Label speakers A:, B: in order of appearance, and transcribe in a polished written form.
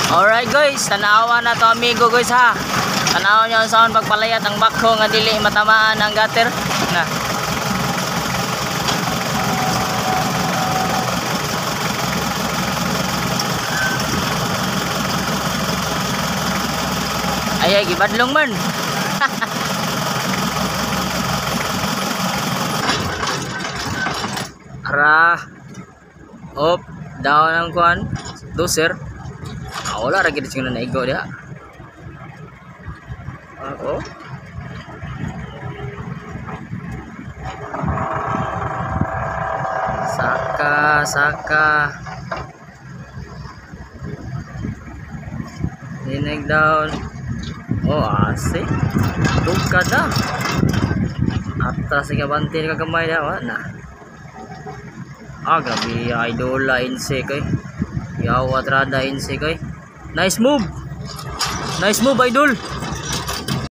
A: Alright guys, tanawa na to amigo guys ha. Tanawa nyo ang sound pagpalayat ang bakho nga dili matamaan ang gutter na. Ay gibadlong man. Ara. Op, down ang kuan. Doser. Wala ra gid sing naigo dia. Oh. Saka. Dinig down. Oh, asik. Buka dah. Atas sige bantin ka gamay dia wa na. Gabi idola inse kay. Yawa trada inse kay. Nice move idol.